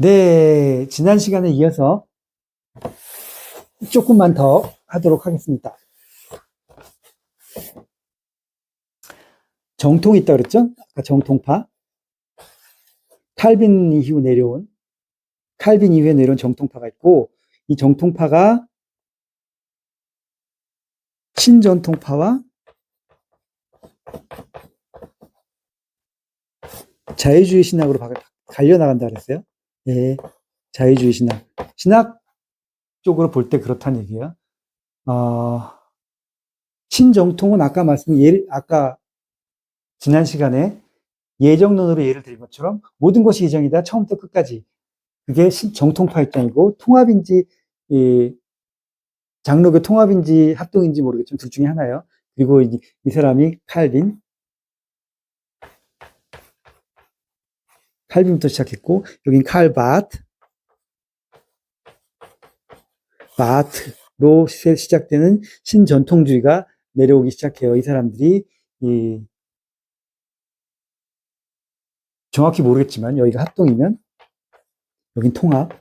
네, 지난 시간에 이어서 조금만 더 하도록 하겠습니다. 정통이 있다고 그랬죠? 아까 정통파. 칼빈 이후에 내려온 정통파가 있고, 이 정통파가 신전통파와 자유주의 신학으로 갈려나간다 그랬어요. 예, 자유주의 신학. 신학 쪽으로 볼 때 그렇다는 얘기예요. 신정통은 아까 지난 시간에 예정론으로 예를 드린 것처럼 모든 것이 예정이다. 처음부터 끝까지. 그게 정통파 입장이고, 장로교 통합인지 합동인지 모르겠지만 둘 중에 하나예요. 그리고 이 사람이 칼빈부터 시작했고, 여긴 바트로 시작되는 신전통주의가 내려오기 시작해요. 이 사람들이 정확히 모르겠지만 여기가 합동이면 여긴 통합,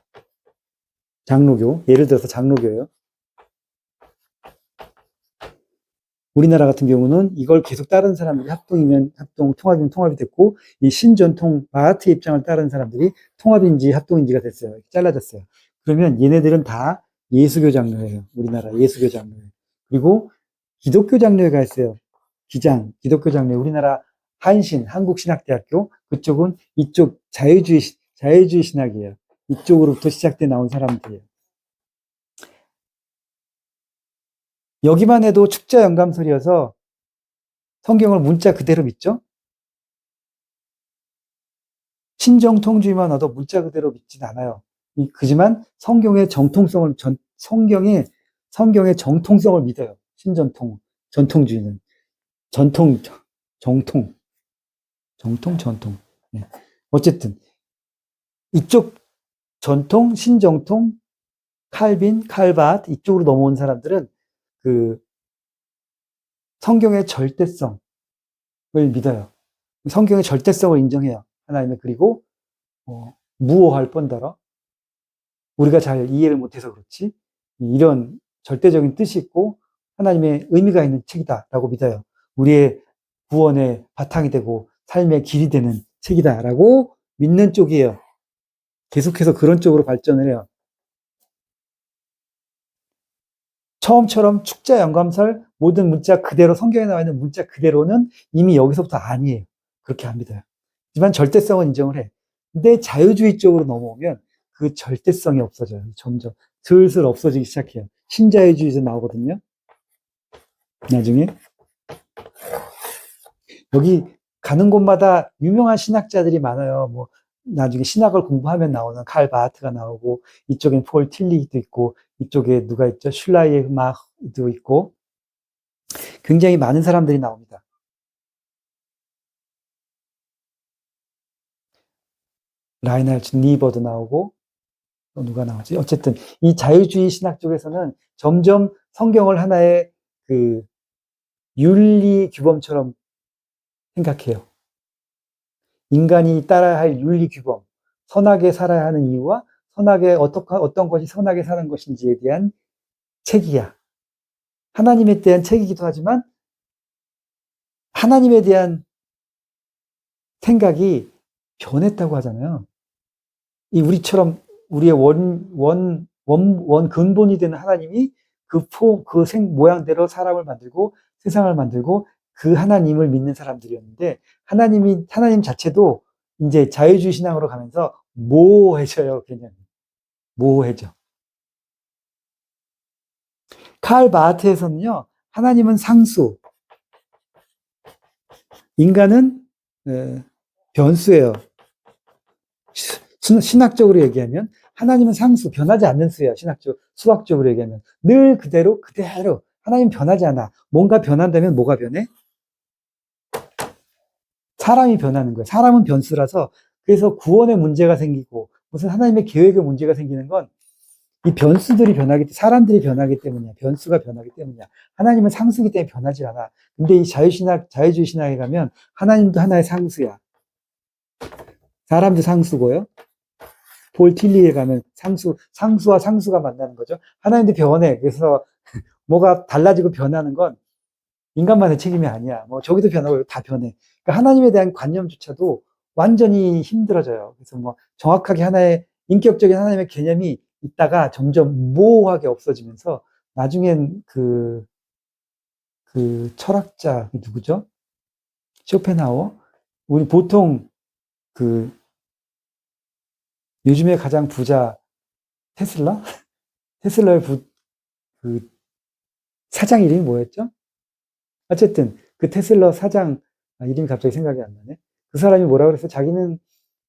장로교, 예를 들어서 장로교예요. 우리나라 같은 경우는 이걸 계속 따르는 사람들이 합동이면 합동, 통합이면 통합이 됐고, 이 신전통 바하트 입장을 따르는 사람들이 통합인지 합동인지가 됐어요. 잘라졌어요. 그러면 얘네들은 다 예수교 장로예요. 우리나라 예수교 장로예요. 그리고 기독교 장로회가 있어요. 기독교 장로회. 우리나라 한국신학대학교. 그쪽은 이쪽 자유주의 신학이에요. 이쪽으로부터 시작돼 나온 사람들이에요. 여기만 해도 축자 영감설이어서 성경을 문자 그대로 믿죠? 신정통주의만 와도 문자 그대로 믿진 않아요. 그지만 성경의 정통성을 믿어요. 전통주의는 정통. 네. 어쨌든 이쪽 신정통, 칼바트 이쪽으로 넘어온 사람들은 그 성경의 절대성을 믿어요. 성경의 절대성을 인정해요. 하나님의. 그리고 무오할 뿐더러 우리가 잘 이해를 못해서 그렇지 이런 절대적인 뜻이 있고 하나님의 의미가 있는 책이다라고 믿어요. 우리의 구원의 바탕이 되고 삶의 길이 되는 책이다라고 믿는 쪽이에요. 계속해서 그런 쪽으로 발전을 해요. 처음처럼 축자 영감설 모든 문자 그대로 성경에 나와 있는 문자 그대로는 이미 여기서부터 아니에요. 그렇게 안 믿어요. 하지만 절대성은 인정을 해. 근데 자유주의 쪽으로 넘어오면 그 절대성이 없어져요. 점점 슬슬 없어지기 시작해요. 신자유주의에서 나오거든요. 나중에 여기 가는 곳마다 유명한 신학자들이 많아요. 뭐 나중에 신학을 공부하면 나오는 칼 바하트가 나오고 이쪽엔 폴 틸리도 있고 이쪽에 누가 있죠? 슐라이마흐도 있고 굉장히 많은 사람들이 나옵니다. 라인할트 니버도 나오고 또 누가 나오지? 어쨌든 이 자유주의 신학 쪽에서는 점점 성경을 하나의 그 윤리 규범처럼 생각해요. 인간이 따라야 할 윤리 규범, 선하게 살아야 하는 이유와 어떤 것이 선하게 사는 것인지에 대한 책이야. 하나님에 대한 책이기도 하지만 하나님에 대한 생각이 변했다고 하잖아요. 우리처럼 우리의 근본이 되는 하나님이 모양대로 사람을 만들고 세상을 만들고 그 하나님을 믿는 사람들이었는데 하나님 자체도 이제 자유주의 신앙으로 가면서 모호해져요, 개념이. 모호해져. 칼 바하트에서는요, 하나님은 상수, 인간은 변수예요. 신학적으로 얘기하면 하나님은 상수, 변하지 않는 수예요. 수학적으로 얘기하면 늘 그대로 하나님 변하지 않아. 뭔가 변한다면 뭐가 변해? 사람이 변하는 거예요. 사람은 변수라서 그래서 구원의 문제가 생기고 무슨 하나님의 계획의 문제가 생기는 건 이 사람들이 변하기 때문이야. 변수가 변하기 때문이야. 하나님은 상수기 때문에 변하지 않아. 근데 이 자유주의 신학에 가면 하나님도 하나의 상수야. 사람도 상수고요. 폴 틸리에 가면 상수와 상수가 만나는 거죠. 하나님도 변해. 그래서 뭐가 달라지고 변하는 건 인간만의 책임이 아니야. 뭐 저기도 변하고 다 변해. 그러니까 하나님에 대한 관념조차도 완전히 힘들어져요. 그래서 뭐 정확하게 하나의 인격적인 하나님의 개념이 있다가 점점 모호하게 없어지면서 나중엔 그 철학자 누구죠? 쇼펜하우어? 우리 보통 그 요즘에 가장 부자 테슬라? 테슬라의 그 사장 이름이 뭐였죠? 어쨌든 그 테슬라 사장 이름이 갑자기 생각이 안 나네. 그 사람이 뭐라 그랬어? 자기는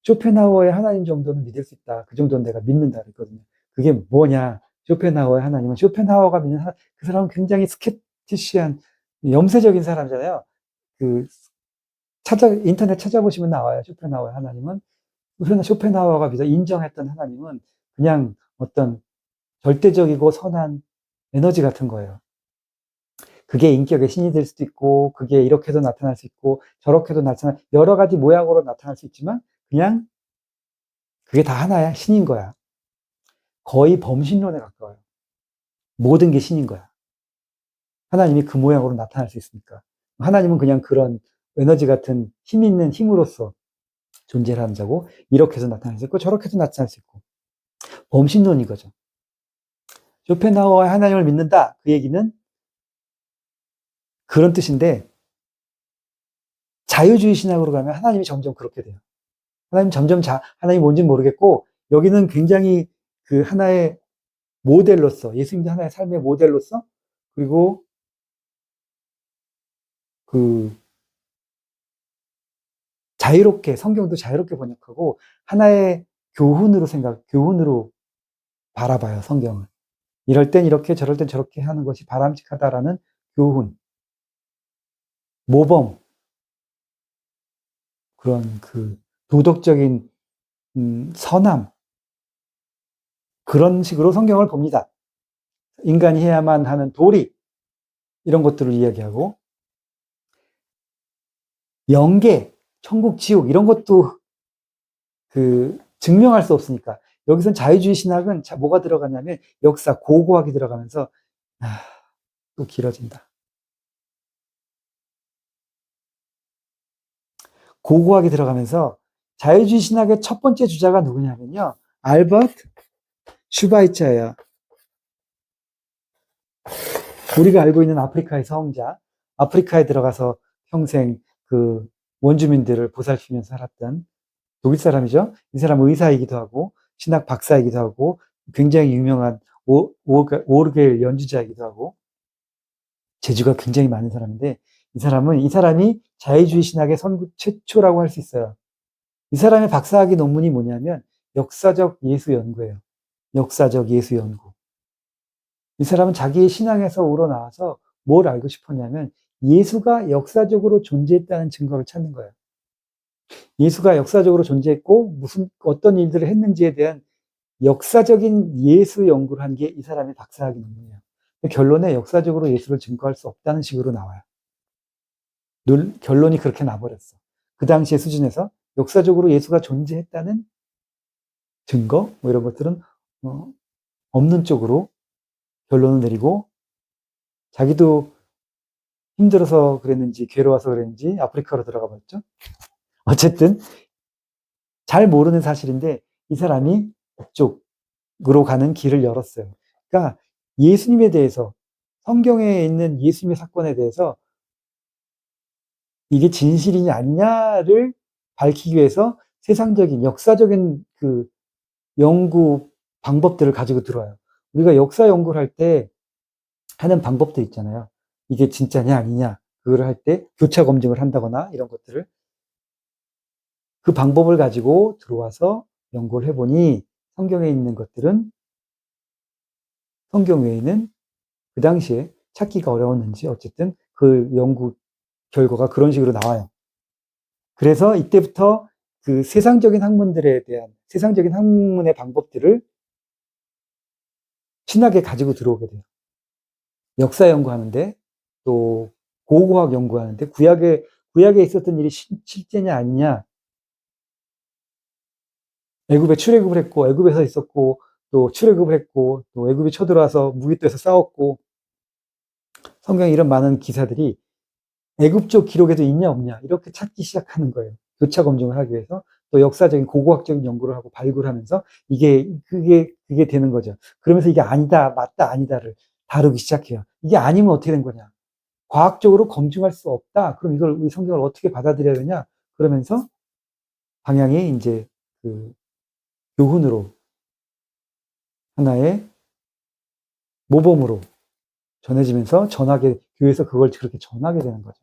쇼펜하우어의 하나님 정도는 믿을 수 있다. 그 정도는 내가 믿는다 그랬거든요. 그게 뭐냐? 쇼펜하우어의 하나님은 쇼펜하우어가 믿는 그 사람은 굉장히 스kép티시한 염세적인 사람이잖아요. 그 인터넷 찾아보시면 나와요. 쇼펜하우어의 하나님은 쇼펜하우어가 믿어 인정했던 하나님은 그냥 어떤 절대적이고 선한 에너지 같은 거예요. 그게 인격의 신이 될 수도 있고, 그게 이렇게도 나타날 수 있고, 저렇게도 여러 가지 모양으로 나타날 수 있지만, 그냥 그게 다 하나야. 신인 거야. 거의 범신론에 가까워요. 모든 게 신인 거야. 하나님이 그 모양으로 나타날 수 있으니까. 하나님은 그냥 그런 에너지 같은 힘 있는 힘으로서 존재를 하는 자고, 이렇게 해서 나타날 수 있고, 저렇게 해서 나타날 수 있고. 범신론인 거죠. 쇼펜하우어의 하나님을 믿는다. 그 얘기는 그런 뜻인데, 자유주의 신학으로 가면 하나님이 점점 그렇게 돼요. 하나님 뭔지는 모르겠고, 여기는 굉장히 그 하나의 모델로서, 예수님도 하나의 삶의 모델로서, 그리고 그 성경도 자유롭게 번역하고, 하나의 교훈으로 바라봐요, 성경을. 이럴 땐 이렇게, 저럴 땐 저렇게 하는 것이 바람직하다라는 교훈, 모범, 그런 그 도덕적인, 선함, 그런 식으로 성경을 봅니다. 인간이 해야만 하는 도리, 이런 것들을 이야기하고, 영계, 천국, 지옥, 이런 것도 증명할 수 없으니까. 여기선 자유주의 신학은 뭐가 들어가냐면 역사, 고고학이 들어가면서, 또 길어진다. 고고학이 들어가면서 자유주의 신학의 첫 번째 주자가 누구냐면요. 알버트 슈바이처예요. 우리가 알고 있는 아프리카의 성자, 아프리카에 들어가서 평생 그 원주민들을 보살피면서 살았던 독일 사람이죠. 이 사람은 의사이기도 하고 신학 박사이기도 하고 굉장히 유명한 오르겔 연주자이기도 하고 재주가 굉장히 많은 사람인데 이 사람이 자유주의 신학의 선구 최초라고 할 수 있어요. 이 사람의 박사학위 논문이 뭐냐면 역사적 예수 연구예요. 역사적 예수 연구. 이 사람은 자기의 신앙에서 우러나와서 뭘 알고 싶었냐면 예수가 역사적으로 존재했다는 증거를 찾는 거예요. 예수가 역사적으로 존재했고 어떤 일들을 했는지에 대한 역사적인 예수 연구를 한 게 이 사람의 박사학위 논문이에요. 결론에 역사적으로 예수를 증거할 수 없다는 식으로 나와요. 결론이 그렇게 나버렸어. 그 당시의 수준에서 역사적으로 예수가 존재했다는 증거, 뭐 이런 것들은 없는 쪽으로 결론을 내리고 자기도 힘들어서 그랬는지 괴로워서 그랬는지 아프리카로 들어가 버렸죠. 어쨌든 잘 모르는 사실인데 이 사람이 그쪽으로 가는 길을 열었어요. 그러니까 예수님에 대해서 성경에 있는 예수님의 사건에 대해서 이게 진실이냐 아니냐를 밝히기 위해서 세상적인 역사적인 그 연구 방법들을 가지고 들어와요. 우리가 역사 연구를 할 때 하는 방법도 있잖아요. 이게 진짜냐 아니냐 그걸 할 때 교차 검증을 한다거나 이런 것들을 그 방법을 가지고 들어와서 연구를 해보니 성경에 있는 것들은 성경 외에는 그 당시에 찾기가 어려웠는지 어쨌든 그 연구 결과가 그런 식으로 나와요. 그래서 이때부터 그 세상적인 학문의 방법들을 신학에 가지고 들어오게 돼요. 역사 연구하는데 또 고고학 연구하는데 구약에 있었던 일이 실제냐 아니냐 애굽에 출애굽을 했고, 애굽에서 있었고, 또 출애굽을 했고, 또 애굽이 쳐들어와서 무기토에서 싸웠고, 성경에 이런 많은 기사들이 애굽 쪽 기록에도 있냐 없냐 이렇게 찾기 시작하는 거예요. 교차 검증을 하기 위해서 또 역사적인 고고학적인 연구를 하고 발굴하면서 이게 그게 되는 거죠. 그러면서 이게 아니다, 맞다, 아니다를 다루기 시작해요. 이게 아니면 어떻게 된 거냐? 과학적으로 검증할 수 없다. 그럼 이걸 우리 성경을 어떻게 받아들여야 되냐? 그러면서 방향이 이제 그 교훈으로 하나의 모범으로 전해지면서 전하게 교회에서 그걸 그렇게 전하게 되는 거죠.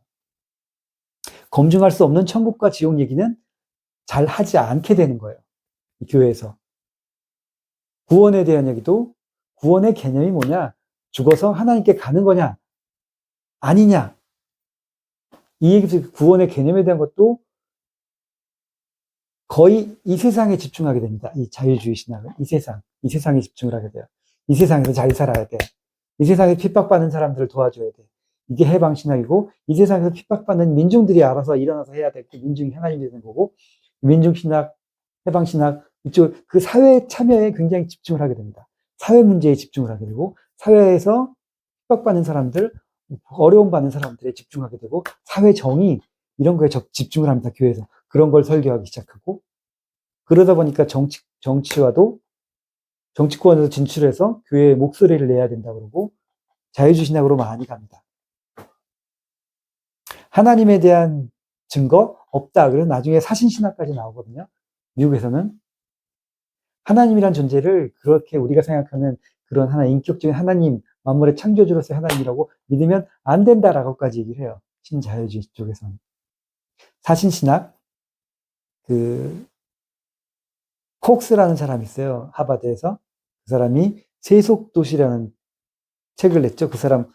검증할 수 없는 천국과 지옥 얘기는 잘 하지 않게 되는 거예요. 이 교회에서. 구원에 대한 얘기도 구원의 개념이 뭐냐? 죽어서 하나님께 가는 거냐? 아니냐? 이 얘기도 구원의 개념에 대한 것도 거의 이 세상에 집중하게 됩니다. 이 자유주의 신학은 이 세상에 집중을 하게 돼요. 이 세상에서 잘 살아야 돼. 이 세상에 핍박받는 사람들을 도와줘야 돼. 이게 해방 신학이고 이 세상에서 핍박받는 민중들이 알아서 일어나서 해야 될 민중이 하나님이 되는 거고 민중 신학, 해방 신학 이쪽 그 사회 참여에 굉장히 집중을 하게 됩니다. 사회 문제에 집중을 하게 되고 사회에서 핍박받는 사람들, 어려움 받는 사람들에 집중하게 되고 사회 정의 이런 거에 집중을 합니다. 교회에서 그런 걸 설교하기 시작하고 그러다 보니까 정치와도 정치권에서 진출해서 교회의 목소리를 내야 된다 그러고 자유주의 신학으로 많이 갑니다. 하나님에 대한 증거 없다. 그래서 나중에 사신신학까지 나오거든요. 미국에서는 하나님이란 존재를 그렇게 우리가 생각하는 그런 하나 인격적인 하나님, 만물의 창조주로서의 하나님이라고 믿으면 안 된다라고까지 얘기를 해요. 신자유주의 쪽에서는. 사신신학, 그 콕스라는 사람이 있어요. 하버드에서. 그 사람이 세속도시라는 책을 냈죠. 그 사람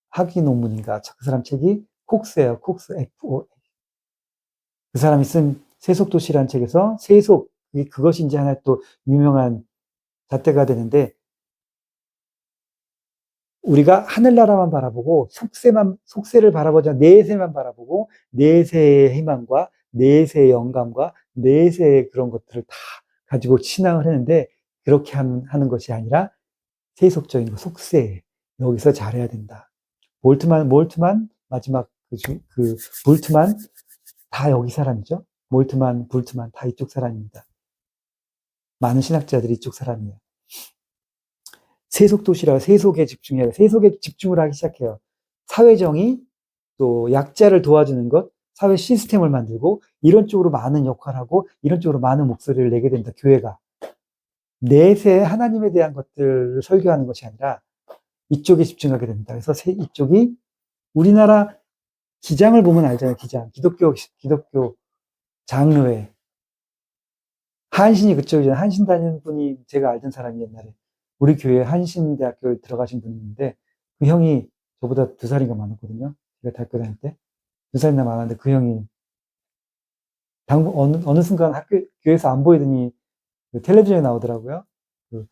학위 논문인가. 그 사람 책이 콕스예요. 콕스 F-O. 그 사람이 쓴 세속도시라는 책에서 세속, 그것이 이제 하나 또 유명한 잣대가 되는데 우리가 하늘나라만 바라보고 속세를 바라보지 않고 내세만 바라보고 내세의 희망과 내세의 영감과 내세의 그런 것들을 다 가지고 신앙을 했는데 그렇게 하는 것이 아니라 세속적인 거, 속세. 여기서 잘해야 된다. 몰트만, 마지막 볼트만, 다 여기 사람이죠. 몰트만, 볼트만, 다 이쪽 사람입니다. 많은 신학자들이 이쪽 사람이에요. 세속도시라 세속에 집중해요. 세속에 집중을 하기 시작해요. 사회정의, 또 약자를 도와주는 것, 사회 시스템을 만들고 이런 쪽으로 많은 역할을 하고 이런 쪽으로 많은 목소리를 내게 된다. 교회가. 내세 하나님에 대한 것들을 설교하는 것이 아니라 이쪽에 집중하게 됩니다. 그래서 이쪽이 우리나라 기장을 보면 알잖아요. 기장. 기독교 장로회. 한신이 그쪽이잖아요. 한신 다니는 분이 제가 알던 사람이 옛날에 우리 교회 한신대학교에 들어가신 분이 있는데 그 형이 저보다 2살인가 많았거든요. 제가 대학교 다닐 때. 2살이나 많았는데 그 형이 어느 순간 교회에서 안 보이더니 그 텔레비전에 나오더라고요. 그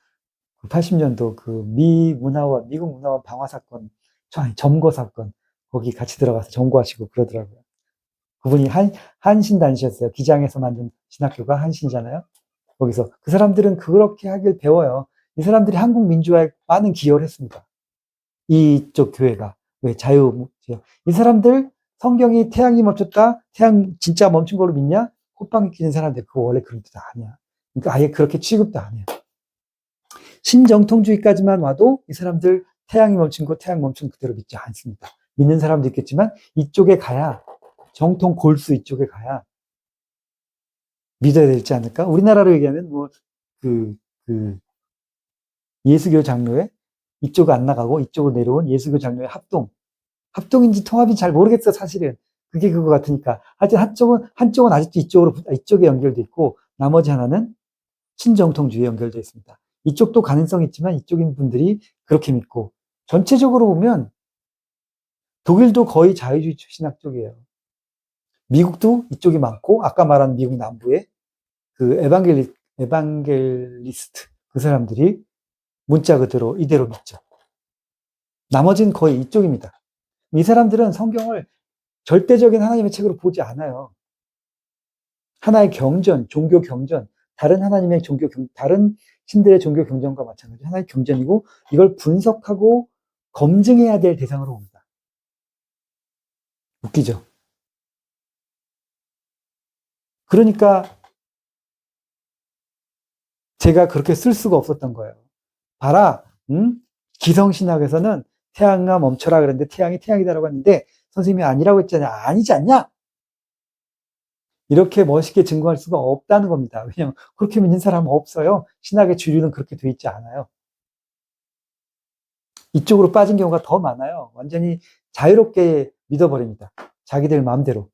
80년도 미국 문화원 방화 사건, 점거 사건, 거기 같이 들어가서 점거하시고 그러더라고요. 그분이 한신 다니셨어요. 기장에서 만든 신학교가 한신이잖아요. 거기서 그 사람들은 그렇게 하길 배워요. 이 사람들이 한국 민주화에 많은 기여를 했습니다. 이쪽 교회가. 왜 이 사람들 성경이 태양이 멈췄다? 태양 진짜 멈춘 걸로 믿냐? 호빵이 끼는 사람들 그거 원래 그런 뜻 아니야. 그러니까 아예 그렇게 취급도 안 해요. 신정통주의까지만 와도 이 사람들 태양이 멈춘 거 태양 멈춘 그대로 믿지 않습니다. 믿는 사람도 있겠지만 이쪽에 가야 정통 골수 이쪽에 가야 믿어야 되지 않을까? 우리나라로 얘기하면 예수교 장로회 이쪽 안 나가고 이쪽으로 내려온 예수교 장로회 합동인지 통합인지 잘 모르겠어 사실은. 그게 그거 같으니까. 하여튼 한쪽은 아직도 이쪽에 연결돼 있고 나머지 하나는 신정통주의에 연결되어 있습니다. 이쪽도 가능성이 있지만 이쪽인 분들이 그렇게 믿고 전체적으로 보면 독일도 거의 자유주의 신학 쪽이에요. 미국도 이쪽이 많고 아까 말한 미국 남부에 그 에반겔리스트 그 사람들이 문자 그대로 이대로 믿죠. 나머지는 거의 이쪽입니다. 이 사람들은 성경을 절대적인 하나님의 책으로 보지 않아요. 하나의 경전, 종교 경전, 다른 하나님의 다른 신들의 종교 경전과 마찬가지로 하나의 경전이고 이걸 분석하고 검증해야 될 대상으로 봅니다. 웃기죠? 그러니까 제가 그렇게 쓸 수가 없었던 거예요. 봐라, 기성신학에서는 태양아 멈춰라 그랬는데 태양이 태양이다라고 했는데 선생님이 아니라고 했잖아요. 아니지 않냐? 이렇게 멋있게 증거할 수가 없다는 겁니다. 왜냐하면 그렇게 믿는 사람은 없어요. 신학의 주류는 그렇게 돼 있지 않아요. 이쪽으로 빠진 경우가 더 많아요. 완전히 자유롭게 믿어버립니다. 자기들 마음대로.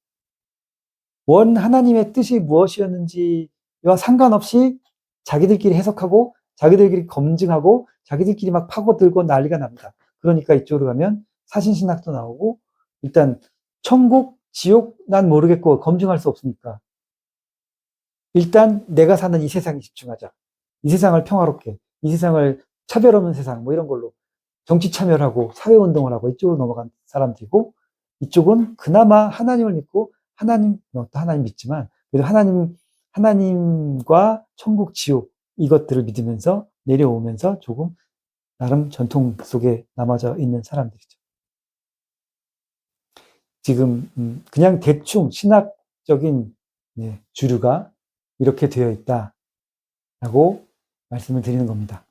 원 하나님의 뜻이 무엇이었는지와 상관없이 자기들끼리 해석하고 자기들끼리 검증하고 자기들끼리 막 파고들고 난리가 납니다. 그러니까 이쪽으로 가면 사신신학도 나오고 일단 천국, 지옥 난 모르겠고 검증할 수 없으니까 일단 내가 사는 이 세상에 집중하자. 이 세상을 평화롭게, 이 세상을 차별 없는 세상 뭐 이런 걸로 정치 참여를 하고 사회운동을 하고 이쪽으로 넘어간 사람들이고 이쪽은 그나마 하나님을 믿고 하나님, 또 하나님 믿지만 그래도 하나님과 천국, 지옥 이것들을 믿으면서 내려오면서 조금 나름 전통 속에 남아져 있는 사람들이죠. 지금 그냥 대충 신학적인 주류가 이렇게 되어 있다라고 말씀을 드리는 겁니다.